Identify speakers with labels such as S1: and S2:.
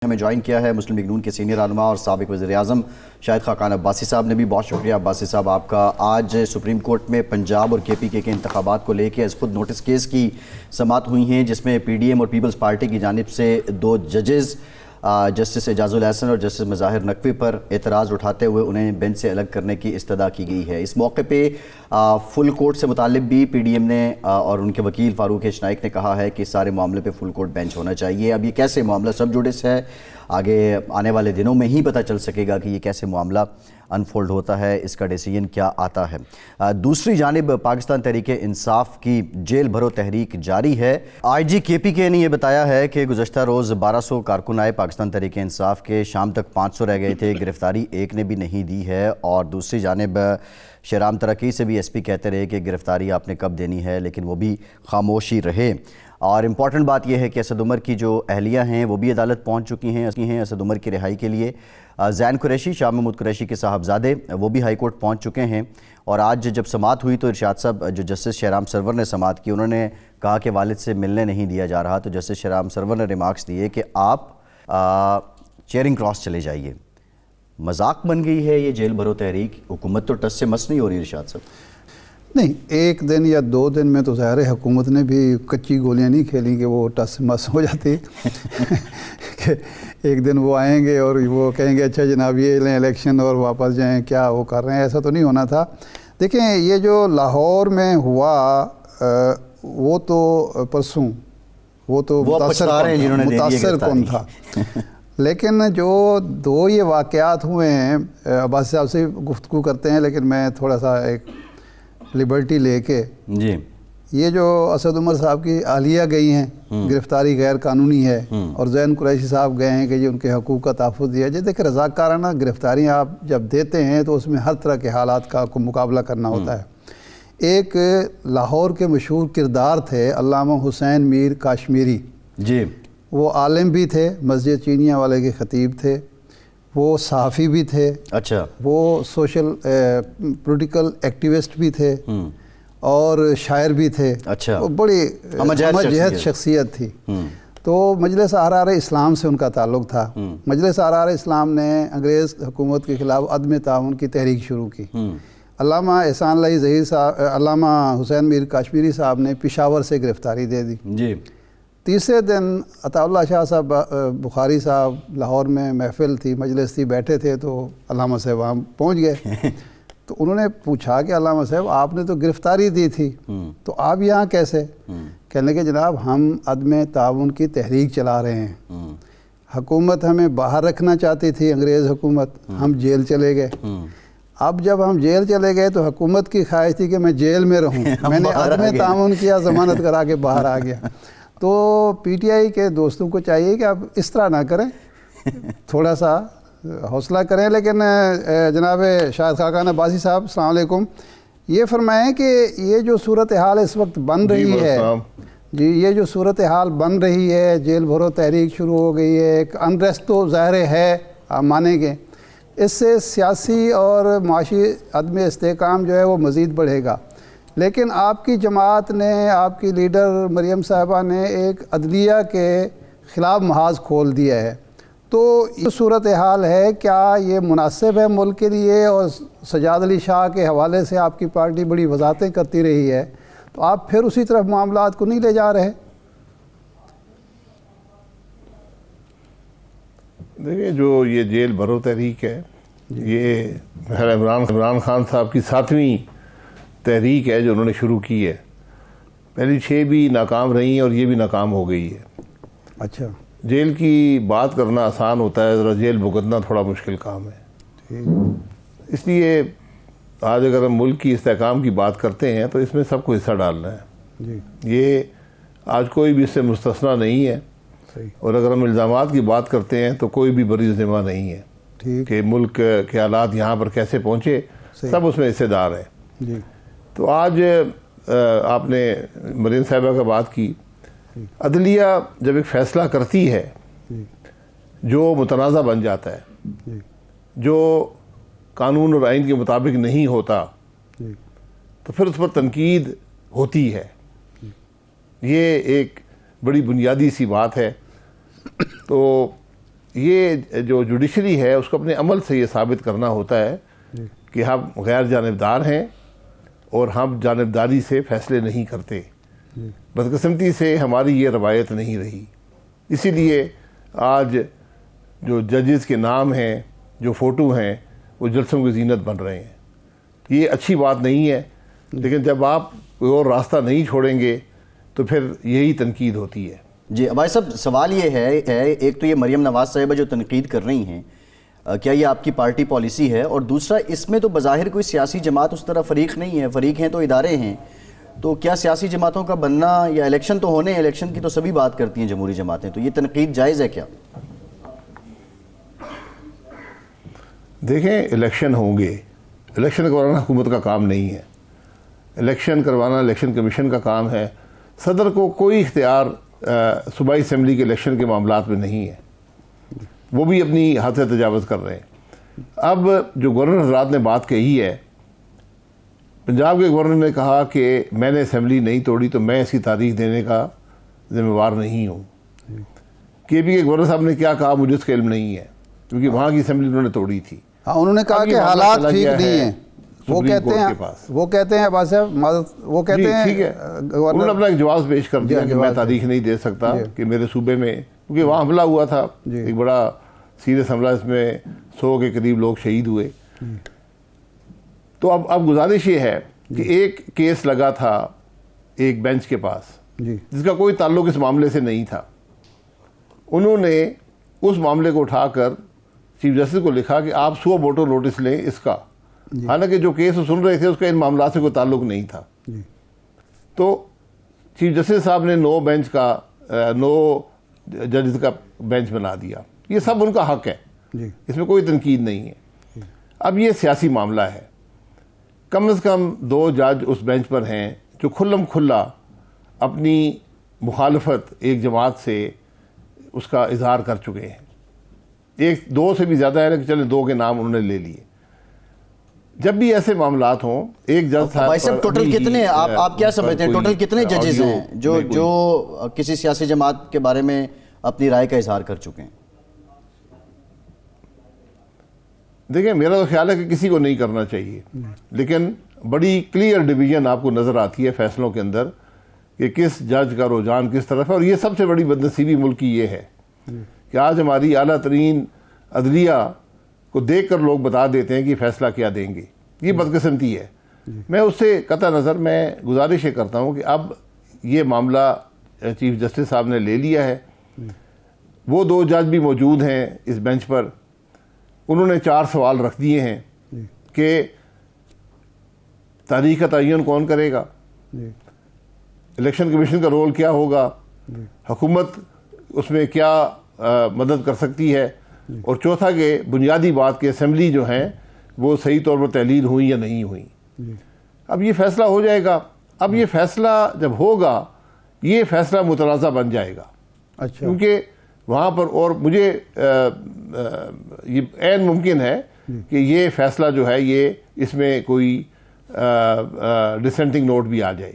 S1: ہمیں جوائن کیا ہے مسلم لیگ نون کے سینئر رہنما اور سابق وزیر اعظم شاہد خاقان عباسی صاحب نے بھی. بہت شکریہ عباسی صاحب آپ کا. آج سپریم کورٹ میں پنجاب اور KPK کے انتخابات کو لے کے از خود نوٹس کیس کی سماعت ہوئی ہیں، جس میں PDM اور پیپلز پارٹی کی جانب سے 2 ججز جسٹس اعجاز الحسن اور جسٹس مظاہر نقوی پر اعتراض اٹھاتے ہوئے انہیں بینچ سے الگ کرنے کی استدعا کی گئی ہے. اس موقع پہ فل کورٹ سے متعلق بھی PDM نے اور ان کے وکیل فاروق ایچ نائک نے کہا ہے کہ سارے معاملے پہ فل کورٹ بینچ ہونا چاہیے. اب یہ کیسے معاملہ سب جوڈس ہے، آگے آنے والے دنوں میں ہی پتہ چل سکے گا کہ یہ کیسے معاملہ انفولڈ ہوتا ہے، اس کا ڈیسیجن کیا آتا ہے. دوسری جانب پاکستان تحریک انصاف کی جیل بھرو تحریک جاری ہے. IG KPK نے یہ بتایا ہے کہ گزشتہ روز 1200 کارکن آئے پاکستان تحریک انصاف کے، شام تک 500 رہ گئے تھے، گرفتاری ایک نے بھی نہیں دی ہے. اور دوسری جانب شہرام ترقی سے بھی SP کہتے رہے کہ گرفتاری آپ نے کب دینی ہے، لیکن وہ بھی خاموشی رہے. اور امپورٹنٹ بات یہ ہے کہ اسد عمر کی جو اہلیہ ہیں وہ بھی عدالت پہنچ چکی ہیں اسد عمر کی رہائی کے لیے. زین قریشی، شاہ محمود قریشی کے صاحبزادے، وہ بھی ہائی کورٹ پہنچ چکے ہیں. اور آج جب سماعت ہوئی تو ارشاد صاحب، جو جسٹس شہرام سرور نے سماعت کی، انہوں نے کہا کہ والد سے ملنے نہیں دیا جا رہا. تو جسٹس شہرام سرور نے ریمارکس دیے کہ آپ چیئرنگ کراس چلے جائیے. مذاق بن گئی ہے یہ جیل بھرو تحریک، حکومت تو ٹس سے مس نہیں ہو رہی ارشاد صاحب.
S2: نہیں، 1 دن یا 2 دن میں تو ظاہر حکومت نے بھی کچی گولیاں نہیں کھیلیں کہ وہ ٹس مس ہو جاتی کہ ایک دن وہ آئیں گے اور وہ کہیں گے اچھا جناب یہ لیں الیکشن اور واپس جائیں، کیا وہ کر رہے ہیں. ایسا تو نہیں ہونا تھا. دیکھیں، یہ جو لاہور میں ہوا وہ تو پرسوں وہ تو متاثر کن تھا. لیکن جو 2 یہ واقعات ہوئے ہیں، عباس صاحب سے گفتگو کرتے ہیں لیکن میں تھوڑا سا ایک لبرٹی لے کے،
S1: جی،
S2: یہ جو اسد عمر صاحب کی اہلیہ گئی ہیں، گرفتاری غیر قانونی ہے، اور زین قریشی صاحب گئے ہیں کہ جی ان کے حقوق کا تحفظ دیا جائے. دیکھیں، رضاکارانہ گرفتاریاں آپ جب دیتے ہیں تو اس میں ہر طرح کے حالات کا مقابلہ کرنا ہوتا ہے. ایک لاہور کے مشہور کردار تھے علامہ حسین میر کاشمیری.
S1: جی،
S2: وہ عالم بھی تھے، مسجد چینیاں والے کے خطیب تھے، وہ صحافی بھی تھے،
S1: اچھا،
S2: وہ سوشل پولیٹیکل ایکٹیوسٹ بھی تھے، اور شاعر بھی تھے.
S1: اچھا،
S2: وہ بڑی ہمجہت شخصیت تھی. تو مجلس احرار اسلام سے ان کا تعلق تھا. مجلس احرار اسلام نے انگریز حکومت کے خلاف عدم تعاون کی تحریک شروع کی. علامہ احسان اللہ ظہیر صاحب، علامہ حسین میر کاشمیری صاحب نے پشاور سے گرفتاری دے دی. جی، تیسرے دن عطا اللہ شاہ صاحب بخاری صاحب لاہور میں محفل تھی، مجلس تھی، بیٹھے تھے، تو علامہ صاحب وہاں پہنچ گئے. تو انہوں نے پوچھا کہ علامہ صاحب آپ نے تو گرفتاری دی تھی، تو آپ یہاں کیسے؟ کہنے کہ جناب ہم عدم تعاون کی تحریک چلا رہے ہیں. حکومت ہمیں باہر رکھنا چاہتی تھی، انگریز حکومت، ہم جیل چلے گئے. اب جب ہم جیل چلے گئے تو حکومت کی خواہش تھی کہ میں جیل میں رہوں، میں نے عدم تعاون کیا، ضمانت کرا کے باہر آ گیا. تو PTI کے دوستوں کو چاہیے کہ آپ اس طرح نہ کریں، تھوڑا سا حوصلہ کریں. لیکن جناب شاہد خاقان عباسی صاحب السلام علیکم، یہ فرمائیں کہ یہ جو صورتحال اس وقت بن رہی ہے، جی یہ جو صورتحال بن رہی ہے، جیل بھرو تحریک شروع ہو گئی ہے، ایک انریسٹ تو ظاہر ہے، آپ مانیں گے، اس سے سیاسی اور معاشی عدم استحکام جو ہے وہ مزید بڑھے گا. لیکن آپ کی جماعت نے، آپ کی لیڈر مریم صاحبہ نے ایک عدلیہ کے خلاف محاذ کھول دیا ہے. تو یہ صورتحال ہے، کیا یہ مناسب ہے ملک کے لیے؟ اور سجاد علی شاہ کے حوالے سے آپ کی پارٹی بڑی وضاحتیں کرتی رہی ہے، تو آپ پھر اسی طرف معاملات کو نہیں لے جا رہے؟
S3: دیکھیں، جو یہ جیل بھرو تحریک ہے، یہ عمران خان صاحب کی 7ویں تحریک ہے جو انہوں نے شروع کی ہے. پہلی 6 بھی ناکام رہی ہیں اور یہ بھی ناکام ہو گئی ہے.
S2: اچھا،
S3: جیل کی بات کرنا آسان ہوتا ہے، ذرا جیل بھگتنا تھوڑا مشکل کام ہے. اس لیے آج اگر ہم ملک کی استحکام کی بات کرتے ہیں تو اس میں سب کو حصہ ڈالنا ہے. یہ آج کوئی بھی اس سے مستثنیٰ نہیں ہے. اور اگر ہم الزامات کی بات کرتے ہیں تو کوئی بھی بری ذمہ نہیں ہے کہ ملک کے حالات یہاں پر کیسے پہنچے، سب اس میں حصے دار ہیں. تو آج آپ نے مریم صاحبہ کا بات کی. عدلیہ جب ایک فیصلہ کرتی ہے جو متنازع بن جاتا ہے، جو قانون اور آئین کے مطابق نہیں ہوتا، تو پھر اس پر تنقید ہوتی ہے. یہ ایک بڑی بنیادی سی بات ہے. تو یہ جو جوڈیشری ہے اس کو اپنے عمل سے یہ ثابت کرنا ہوتا ہے کہ ہم غیر جانبدار ہیں اور ہم جانبداری سے فیصلے نہیں کرتے. بدقسمتی سے ہماری یہ روایت نہیں رہی. اسی لیے آج جو ججز کے نام ہیں، جو فوٹو ہیں، وہ جلسوں کی زینت بن رہے ہیں. یہ اچھی بات نہیں ہے، لیکن جب آپ کوئی اور راستہ نہیں چھوڑیں گے تو پھر یہی تنقید ہوتی ہے.
S1: جی عباس صاحب، سوال یہ ہے ایک تو یہ مریم نواز صاحبہ جو تنقید کر رہی ہیں، کیا یہ آپ کی پارٹی پالیسی ہے؟ اور دوسرا، اس میں تو بظاہر کوئی سیاسی جماعت اس طرح فریق نہیں ہے، فریق ہیں تو ادارے ہیں. تو کیا سیاسی جماعتوں کا بننا، یا الیکشن تو ہونے، الیکشن کی تو سبھی بات کرتی ہیں جمہوری جماعتیں، تو یہ تنقید جائز ہے کیا؟
S3: دیکھیں، الیکشن ہوں گے، الیکشن کروانا حکومت کا کام نہیں ہے. الیکشن کروانا الیکشن کمیشن کا کام ہے. صدر کو کوئی اختیار صوبائی اسمبلی کے الیکشن کے معاملات میں نہیں ہے. وہ بھی اپنی حد سے تجاوز کر رہے ہیں. اب جو گورنر حضرات نے بات کہی ہے، پنجاب کے گورنر نے کہا کہ میں نے اسمبلی نہیں توڑی تو میں اس کی تاریخ دینے کا ذمہ وار نہیں ہوں. کے پی کے گورنر صاحب نے کیا کہا مجھے اس کا علم نہیں ہے، کیونکہ وہاں کی اسمبلی انہوں نے توڑی تھی.
S2: ہاں، انہوں نے کہا کہ حالات ٹھیک نہیں ہیں. وہ کہتے ہیں عباس صاحب، وہ کہتے ہیں
S3: ٹھیک ہے، انہوں نے اپنا ایک جواز پیش کر دیا کہ میں تاریخ نہیں دے سکتا کہ میرے صوبے میں، کیونکہ وہاں حملہ ہوا تھا، ایک بڑا سیریس حملہ، اس میں 100 کے قریب لوگ شہید ہوئے. تو اب گزارش یہ ہے کہ ایک کیس لگا تھا ایک بینچ کے پاس جس کا کوئی تعلق اس معاملے سے نہیں تھا. انہوں نے اس معاملے کو اٹھا کر چیف جسٹس کو لکھا کہ آپ 100 ووٹر نوٹس لیں اس کا، حالانکہ جو کیس وہ سن رہے تھے اس کا ان معاملات سے کوئی تعلق نہیں تھا. تو چیف جسٹس صاحب نے 9 ججز کا بینچ بنا دیا. یہ سب ان کا حق ہے، اس میں کوئی تنقید نہیں ہے. اب یہ سیاسی معاملہ ہے. کم از کم 2 جج اس بینچ پر ہیں جو کھلم کھلا اپنی مخالفت ایک جماعت سے اس کا اظہار کر چکے ہیں. 2 سے بھی زیادہ ہے کہ چلے 2 کے نام انہوں نے لے لیے. جب بھی ایسے معاملات ہوں، ایک جج
S1: صاحب ٹوٹل کتنے، آپ کیا سمجھتے ہیں ٹوٹل کتنے ججز ہیں جو کسی سیاسی جماعت کے بارے میں اپنی رائے کا اظہار کر چکے ہیں؟
S3: دیکھیں، میرا تو خیال ہے کہ کسی کو نہیں کرنا چاہیے، لیکن بڑی کلیئر ڈویژن آپ کو نظر آتی ہے فیصلوں کے اندر کہ کس جج کا رجحان کس طرف ہے. اور یہ سب سے بڑی بدنصیبی ملک کی یہ ہے کہ آج ہماری اعلیٰ ترین عدلیہ کو دیکھ کر لوگ بتا دیتے ہیں کہ فیصلہ کیا دیں گے. یہ بدقسمتی ہے. میں اس سے قطع نظر میں گزارش یہ کرتا ہوں کہ اب یہ معاملہ چیف جسٹس صاحب نے لے لیا ہے. وہ 2 جج بھی موجود ہیں اس بینچ پر. انہوں نے 4 سوال رکھ دیے ہیں کہ تاریخ کا تعین کون کرے گا، الیکشن کمیشن کا رول کیا ہوگا، حکومت اس میں کیا مدد کر سکتی ہے، اور چوتھا کہ بنیادی بات کہ اسمبلی جو ہیں وہ صحیح طور پر تحلیل ہوئی یا نہیں ہوئی. اب یہ فیصلہ ہو جائے گا. اب یہ فیصلہ جب ہوگا، یہ فیصلہ متنازع بن جائے گا. اچھا، کیونکہ وہاں پر، اور مجھے یہ عین ممکن ہے کہ یہ فیصلہ جو ہے یہ اس میں کوئی ڈسینٹنگ نوٹ بھی آ جائے.